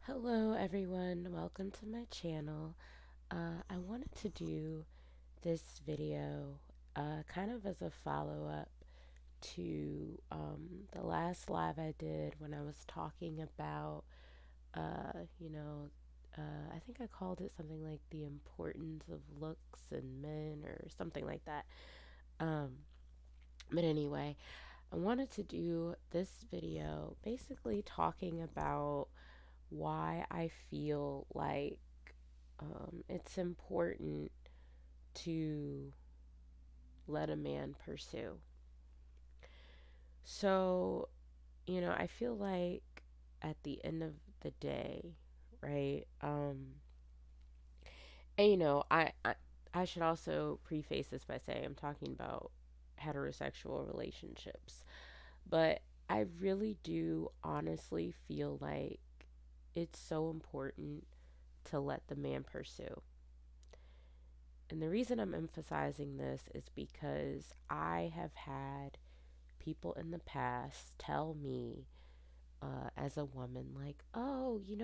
Hello, everyone. Welcome to my channel. I wanted to do this video kind of as a follow up to the last live I did when I was talking about, uh, you know, I think I called it something like the importance of looks in men or something like that. Um, but anyway, I wanted to do this video basically talking about why I feel like it's important to let a man pursue. So, I feel like at the end of the day, right? And I should also preface this by saying I'm talking about heterosexual relationships, but I really do honestly feel like it's so important to let the man pursue. And the reason I'm emphasizing this is because I have had people in the past tell me, as a woman, like, oh, if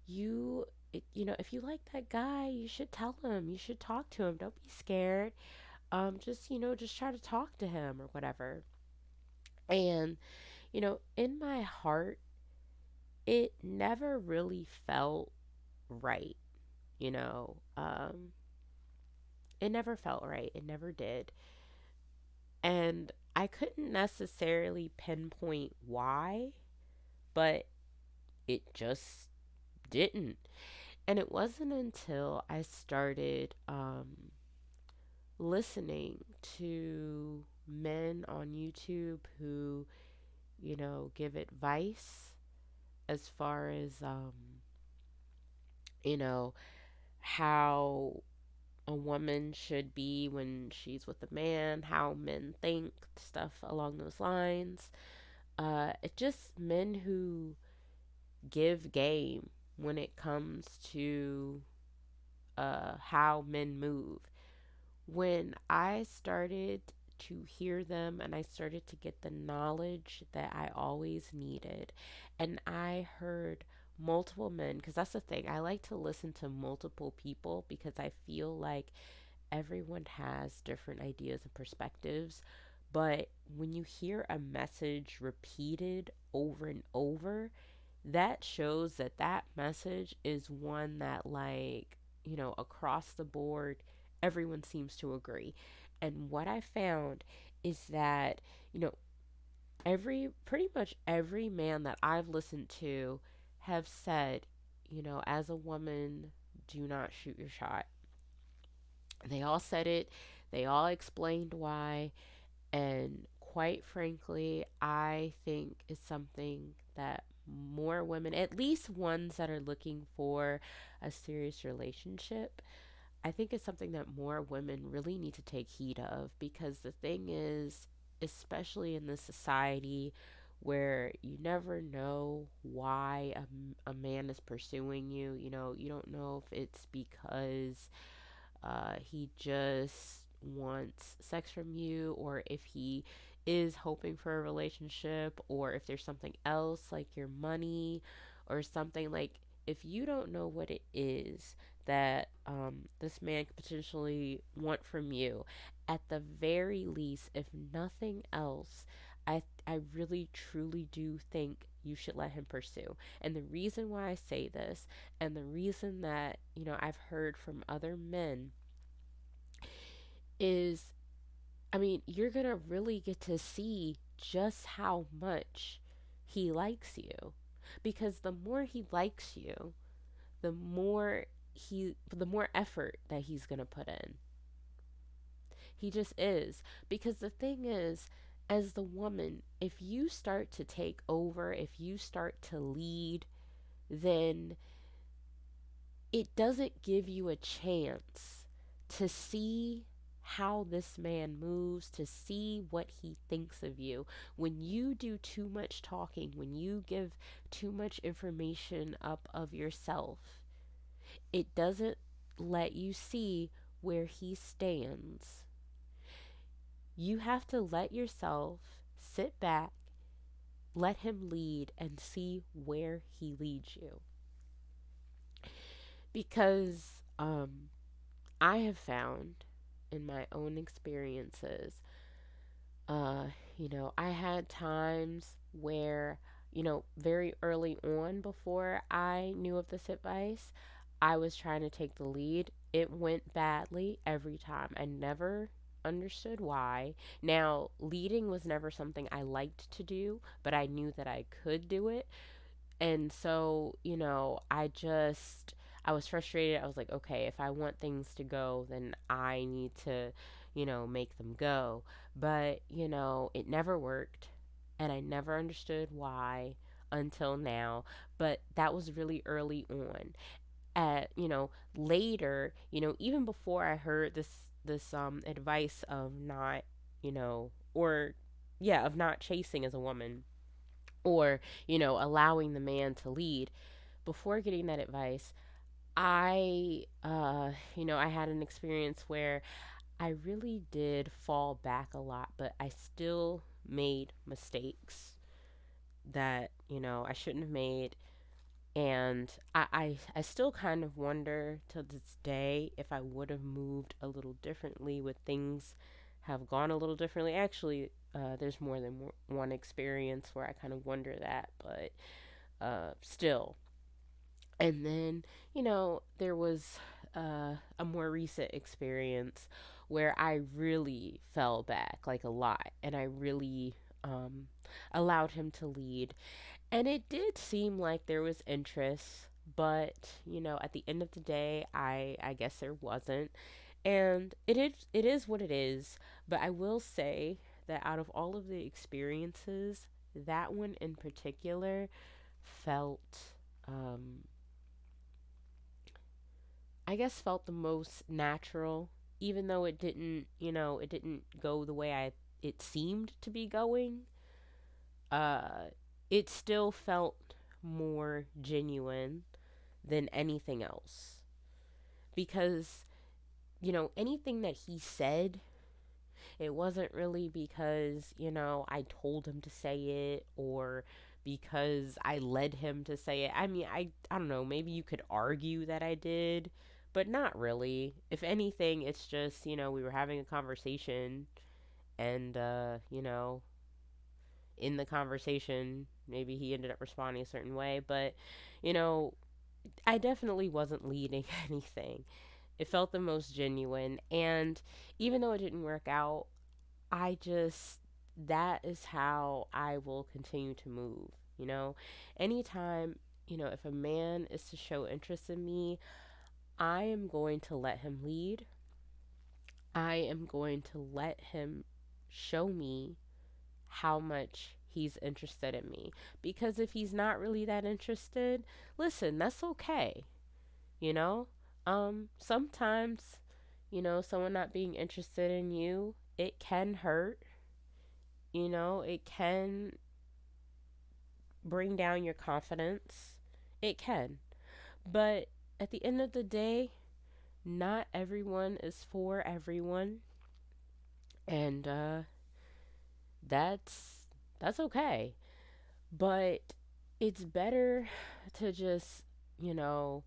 you like that guy, you should tell him, you should talk to him, don't be scared. Just try to talk to him or whatever. And, in my heart, it never really felt right, you know. It never felt right. It never did. And I couldn't necessarily pinpoint why, but it just didn't. And it wasn't until I started listening to men on YouTube who, give advice as far as, you know, how a woman should be when she's with a man, how men think, stuff along those lines. It just men who give game when it comes to how men move. When I started to hear them and I started to get the knowledge that I always needed, and I heard multiple men, because that's the thing, I like to listen to multiple people because I feel like everyone has different ideas and perspectives. But when you hear a message repeated over and over, that shows that that message is one that, like, across the board, everyone seems to agree. And what I found is that, you know, pretty much every man that I've listened to have said, as a woman, do not shoot your shot. They all said it, they all explained why, and quite frankly, I think it's something that more women, at least ones that are looking for a serious relationship, I think it's something that more women really need to take heed of, because the thing is, especially in this society where you never know why a man is pursuing you, you don't know if it's because he just wants sex from you, or if he is hoping for a relationship, or if there's something else like your money or something. Like, if you don't know what it is that this man could potentially want from you, at the very least, if nothing else, I really truly do think you should let him pursue. And the reason why I say this, and the reason that, I've heard from other men is, I mean, you're going to really get to see just how much he likes you. Because the more he likes you, the more effort that he's going to put in. He just is. Because the thing is, as the woman, if you start to take over, if you start to lead, then it doesn't give you a chance to see how this man moves, to see what he thinks of you. When you do too much talking, when you give too much information up of yourself, it doesn't let you see where he stands. You have to let yourself sit back, let him lead, and see where he leads you. Because I have found in my own experiences, uh, I had times where, very early on before I knew of this advice, I was trying to take the lead. It went badly every time. I never understood why. Now, leading was never something I liked to do, but I knew that I could do it. And so, I was frustrated. I was like, okay, if I want things to go, then I need to, make them go. But, it never worked. And I never understood why until now. But that was really early on. Later, even before I heard this advice of not, or yeah, of not chasing as a woman, or allowing the man to lead, before getting that advice, I had an experience where I really did fall back a lot, but I still made mistakes that I shouldn't have made. And I still kind of wonder to this day if I would have moved a little differently, would things have gone a little differently. Actually, there's more than one experience where I kind of wonder that, but still. And then, there was a more recent experience where I really fell back like a lot, and I really allowed him to lead. And it did seem like there was interest, but, at the end of the day, I guess there wasn't. And it is what it is. But I will say that out of all of the experiences, that one in particular felt um I guess felt the most natural, even though it didn't go the way it seemed to be going. Uh, it still felt more genuine than anything else, because anything that he said, it wasn't really because I told him to say it, or because I led him to say it. I mean, I don't know, maybe you could argue that I did, but not really. If anything, it's just, we were having a conversation, and in the conversation, maybe he ended up responding a certain way, but you know, I definitely wasn't leading anything. It felt the most genuine, and even though it didn't work out, I just, that is how I will continue to move. Anytime, if a man is to show interest in me, I am going to let him lead. I am going to let him show me how much he's interested in me. Because if he's not really that interested, listen, that's okay. You know? Sometimes, someone not being interested in you, it can hurt. It can bring down your confidence. It can. But at the end of the day, not everyone is for everyone. And that's that's okay. But it's better to just, you know,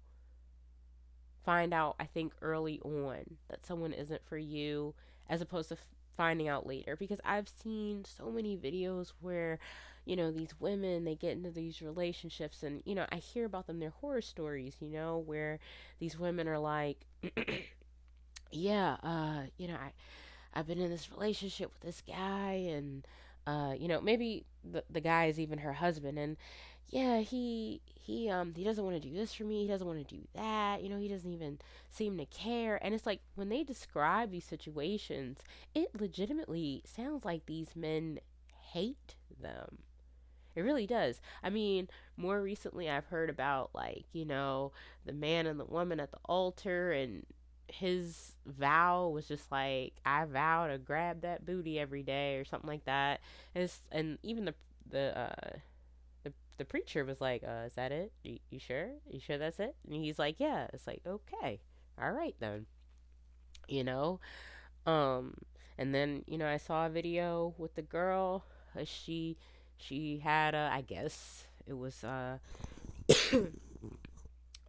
find out, I think, early on that someone isn't for you, as opposed to finding out later. Because I've seen so many videos where, these women, they get into these relationships, and, I hear about them, their horror stories, where these women are like, yeah, I've been in this relationship with this guy, and maybe the guy is even her husband, and yeah, he doesn't want to do this for me, he doesn't want to do that, he doesn't even seem to care. And it's like, when they describe these situations, it legitimately sounds like these men hate them. It really does. I mean, more recently I've heard about, like, the man and the woman at the altar, and his vow was just like, I vow to grab that booty every day, or something like that. And even the preacher was like, is that it? You sure? You sure that's it? And he's like, yeah. It's like, okay. All right then. You know? Um and then, I saw a video with the girl. She had a, I guess it was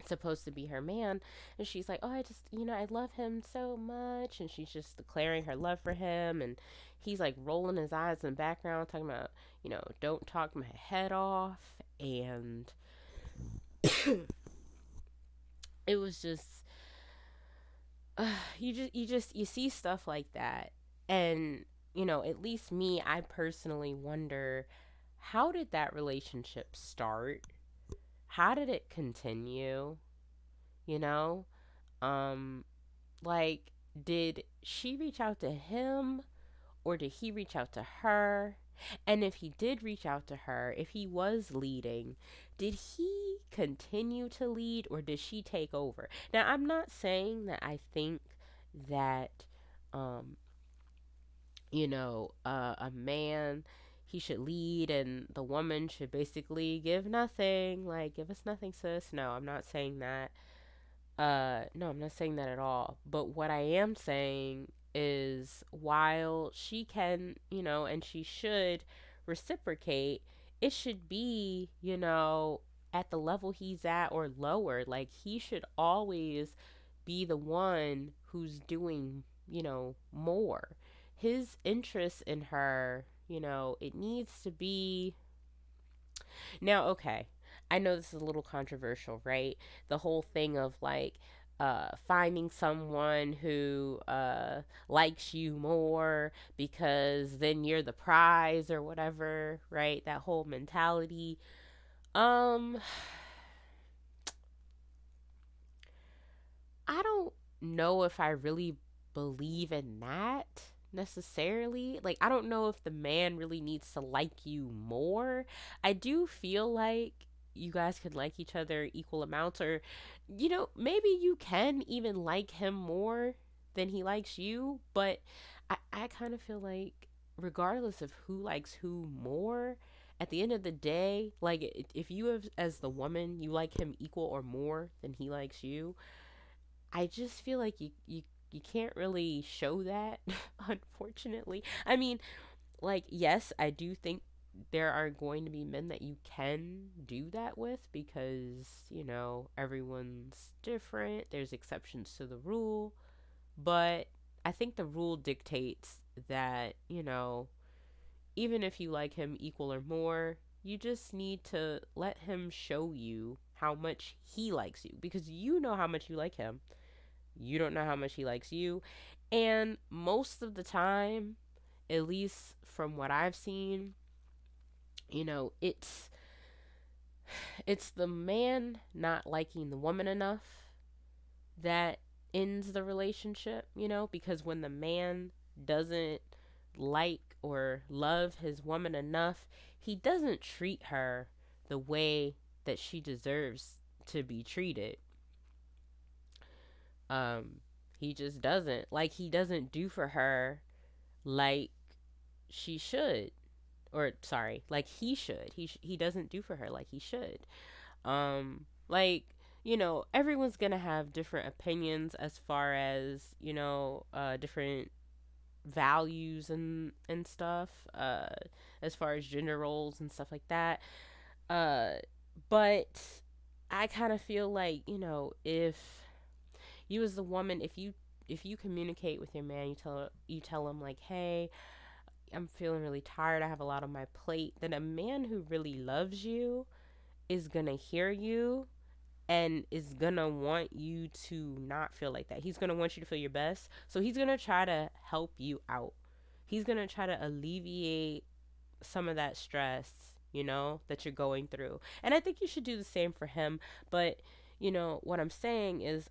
supposed to be her man, and she's like, oh, I just, I love him so much, and she's just declaring her love for him, and he's like rolling his eyes in the background talking about, don't talk my head off. And it was just you see stuff like that, and at least me, I personally wonder, how did that relationship start? How did it continue? you know um like, did she reach out to him, or did he reach out to her? And if he did reach out to her, if he was leading, did he continue to lead, or did she take over? Now, I'm not saying that I think that, um, a man, he should lead and the woman should basically give nothing, like, give us nothing, sis. No, I'm not saying that. No, I'm not saying that at all. But what I am saying is, while she can, and she should reciprocate, it should be, at the level he's at or lower. Like, he should always be the one who's doing, more. His interest in her, it needs to be. Now, okay, I know this is a little controversial, right? The whole thing of like, finding someone who likes you more because then you're the prize or whatever, right? That whole mentality. Um, I don't know if I really believe in that necessarily. Like, I don't know if the man really needs to like you more. I do feel like you guys could like each other equal amounts, or, maybe you can even like him more than he likes you. But I kind of feel like, regardless of who likes who more, at the end of the day, like, if you have, as the woman, you like him equal or more than he likes you, I just feel like you can't really show that, unfortunately. I mean, like, yes, I do think there are going to be men that you can do that with, because, everyone's different. There's exceptions to the rule. But I think the rule dictates that, even if you like him equal or more, you just need to let him show you how much he likes you, because you know how much you like him. You don't know how much he likes you. And most of the time, at least from what I've seen, it's the man not liking the woman enough that ends the relationship, because when the man doesn't like or love his woman enough, he doesn't treat her the way that she deserves to be treated. Um, he just doesn't. Like, he doesn't do for her like she should. Or, sorry, like he should. He doesn't do for her like he should. Like, everyone's gonna have different opinions as far as, different values and stuff, as far as gender roles and stuff like that. Uh, but I kind of feel like, if you, as the woman, if you communicate with your man, you tell him like, hey, I'm feeling really tired, I have a lot on my plate, then a man who really loves you is gonna hear you and is gonna want you to not feel like that. He's gonna want you to feel your best. So he's gonna try to help you out. He's gonna try to alleviate some of that stress, that you're going through. And I think you should do the same for him. But, what I'm saying is,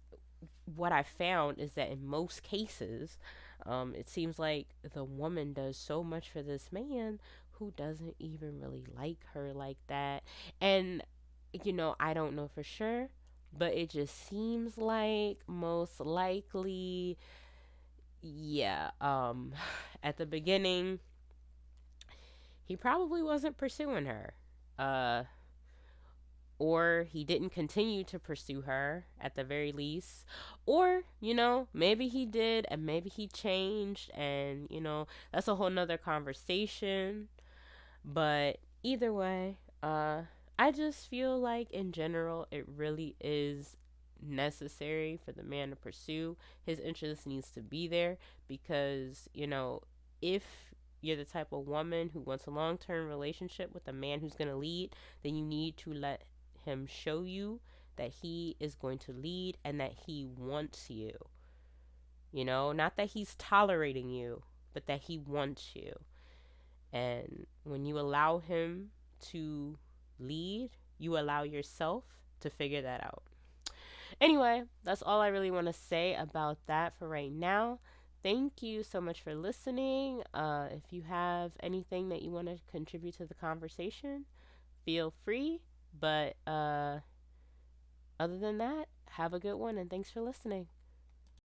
what I found is that in most cases, it seems like the woman does so much for this man who doesn't even really like her like that. And, I don't know for sure, but it just seems like most likely, yeah, at the beginning, he probably wasn't pursuing her. Uh, or he didn't continue to pursue her at the very least, or maybe he did and maybe he changed, and that's a whole nother conversation. But either way, I just feel like, in general, it really is necessary for the man to pursue. His interest needs to be there because, if you're the type of woman who wants a long term relationship with a man who's going to lead, then you need to let him show you that he is going to lead and that he wants you. Not that he's tolerating you, but that he wants you. And when you allow him to lead, you allow yourself to figure that out. Anyway, that's all I really want to say about that for right now. Thank you so much for listening. If you have anything that you want to contribute to the conversation, feel free. But other than that, have a good one and thanks for listening.